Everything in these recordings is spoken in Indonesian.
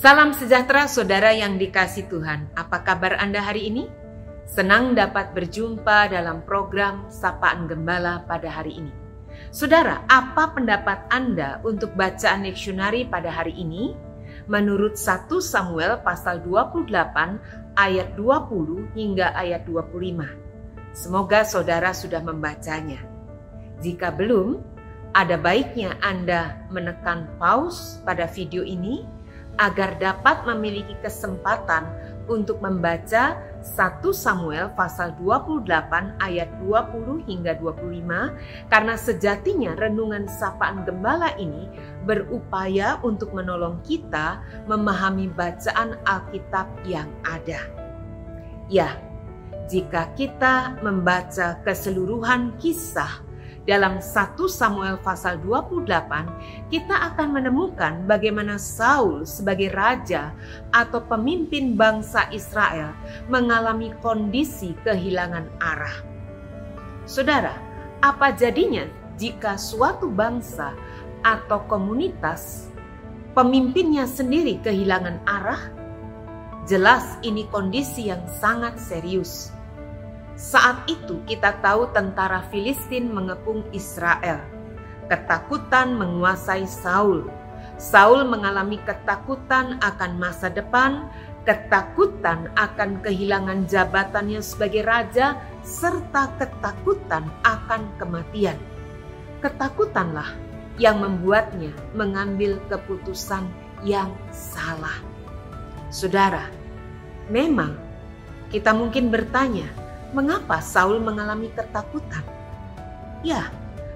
Salam sejahtera saudara yang dikasihi Tuhan. Apa kabar Anda hari ini? Senang dapat berjumpa dalam program Sapaan Gembala pada hari ini. Saudara, apa pendapat Anda untuk bacaan leksionari pada hari ini? Menurut 1 Samuel pasal 28 ayat 20 hingga ayat 25. Semoga saudara sudah membacanya. Jika belum, ada baiknya Anda menekan pause pada video ini agar dapat memiliki kesempatan untuk membaca 1 Samuel pasal 28 ayat 20 hingga 25, karena sejatinya renungan Sapaan Gembala ini berupaya untuk menolong kita memahami bacaan Alkitab yang ada. Ya, jika kita membaca keseluruhan kisah dalam 1 Samuel pasal 28, kita akan menemukan bagaimana Saul sebagai raja atau pemimpin bangsa Israel mengalami kondisi kehilangan arah. Saudara, apa jadinya jika suatu bangsa atau komunitas pemimpinnya sendiri kehilangan arah? Jelas ini kondisi yang sangat serius. Saat itu kita tahu tentara Filistin mengepung Israel. Ketakutan menguasai Saul. Saul mengalami ketakutan akan masa depan, ketakutan akan kehilangan jabatannya sebagai raja, serta ketakutan akan kematian. Ketakutanlah yang membuatnya mengambil keputusan yang salah. Saudara, memang kita mungkin bertanya, mengapa Saul mengalami ketakutan? Ya,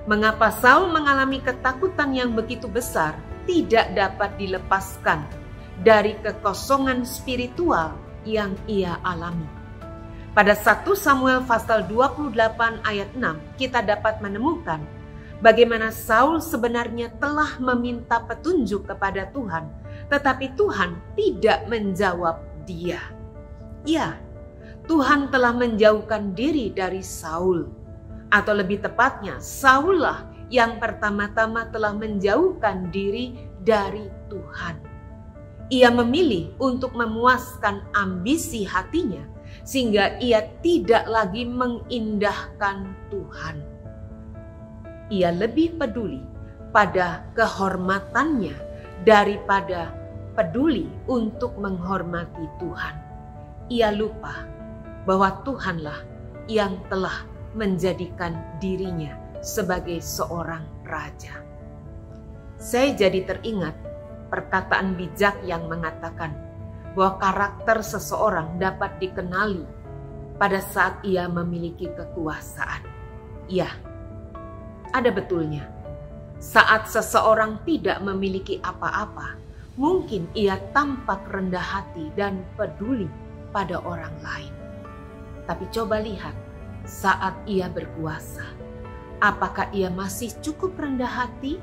mengapa Saul mengalami ketakutan yang begitu besar tidak dapat dilepaskan dari kekosongan spiritual yang ia alami. Pada 1 Samuel pasal 28 ayat 6 kita dapat menemukan bagaimana Saul sebenarnya telah meminta petunjuk kepada Tuhan, tetapi Tuhan tidak menjawab dia. Ya, Tuhan telah menjauhkan diri dari Saul, atau lebih tepatnya Saul lah yang pertama-tama telah menjauhkan diri dari Tuhan. Ia memilih untuk memuaskan ambisi hatinya sehingga ia tidak lagi mengindahkan Tuhan. Ia lebih peduli pada kehormatannya daripada peduli untuk menghormati Tuhan. Ia lupa bahwa Tuhanlah yang telah menjadikan dirinya sebagai seorang raja. Saya jadi teringat perkataan bijak yang mengatakan bahwa karakter seseorang dapat dikenali pada saat ia memiliki kekuasaan. Ya, ada betulnya. Saat seseorang tidak memiliki apa-apa, mungkin ia tampak rendah hati dan peduli pada orang lain. Tapi coba lihat saat ia berkuasa, apakah ia masih cukup rendah hati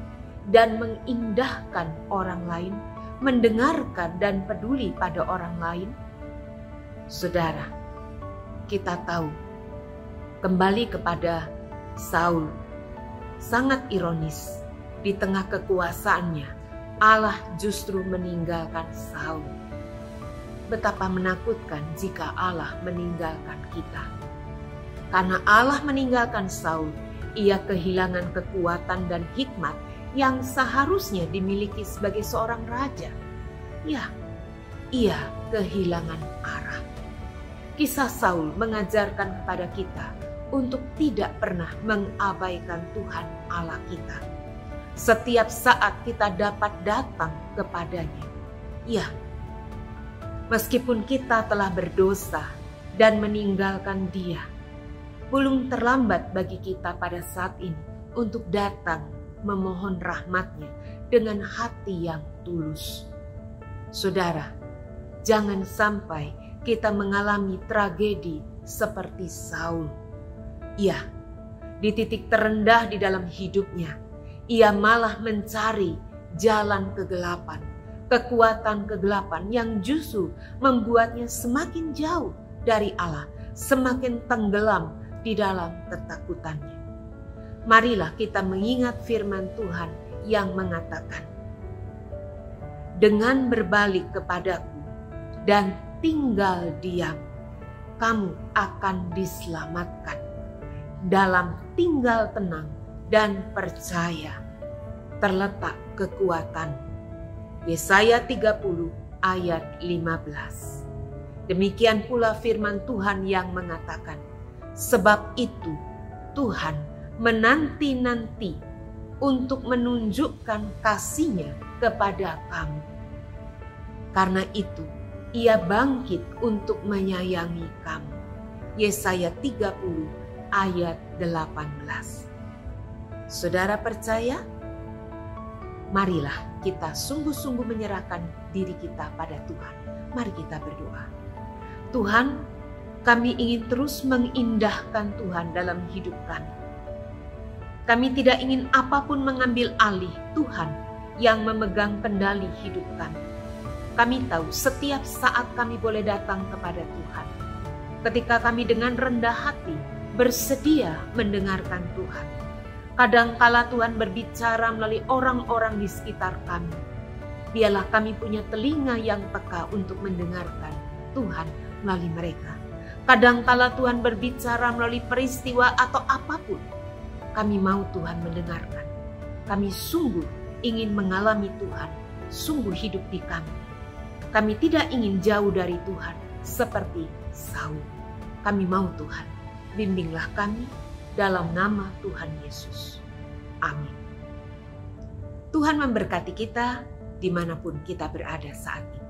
dan mengindahkan orang lain, mendengarkan dan peduli pada orang lain? Saudara, kita tahu kembali kepada Saul. Sangat ironis, di tengah kekuasaannya Allah justru meninggalkan Saul. Betapa menakutkan jika Allah meninggalkan kita. Karena Allah meninggalkan Saul, ia kehilangan kekuatan dan hikmat yang seharusnya dimiliki sebagai seorang raja. Ya, ia kehilangan arah. Kisah Saul mengajarkan kepada kita untuk tidak pernah mengabaikan Tuhan Allah kita. Setiap saat kita dapat datang kepadanya. Ya, meskipun kita telah berdosa dan meninggalkan Dia, belum terlambat bagi kita pada saat ini untuk datang memohon rahmat-Nya dengan hati yang tulus. Saudara, jangan sampai kita mengalami tragedi seperti Saul. Ya, di titik terendah di dalam hidupnya, ia malah mencari jalan kegelapan, kekuatan kegelapan yang justru membuatnya semakin jauh dari Allah, semakin tenggelam di dalam ketakutannya. Marilah kita mengingat firman Tuhan yang mengatakan, dengan berbalik kepadaku dan tinggal diam, kamu akan diselamatkan. Dalam tinggal tenang dan percaya terletak kekuatan. Yesaya 30 ayat 15. Demikian pula firman Tuhan yang mengatakan, sebab itu Tuhan menanti-nanti untuk menunjukkan kasih-Nya kepada kamu. Karena itu Ia bangkit untuk menyayangi kamu. Yesaya 30 ayat 18. Saudara percaya? Marilah kita sungguh-sungguh menyerahkan diri kita pada Tuhan. Mari kita berdoa. Tuhan, kami ingin terus mengindahkan Tuhan dalam hidup kami. Kami tidak ingin apapun mengambil alih Tuhan yang memegang kendali hidup kami. Kami tahu setiap saat kami boleh datang kepada Tuhan. Ketika kami dengan rendah hati bersedia mendengarkan Tuhan. Kadangkala Tuhan berbicara melalui orang-orang di sekitar kami. Biarlah kami punya telinga yang peka untuk mendengarkan Tuhan melalui mereka. Kadangkala Tuhan berbicara melalui peristiwa atau apapun. Kami mau Tuhan mendengarkan. Kami sungguh ingin mengalami Tuhan, sungguh hidup di kami. Kami tidak ingin jauh dari Tuhan seperti Saul. Kami mau Tuhan, bimbinglah kami dalam nama Tuhan Yesus. Amin. Tuhan memberkati kita dimanapun kita berada saat ini.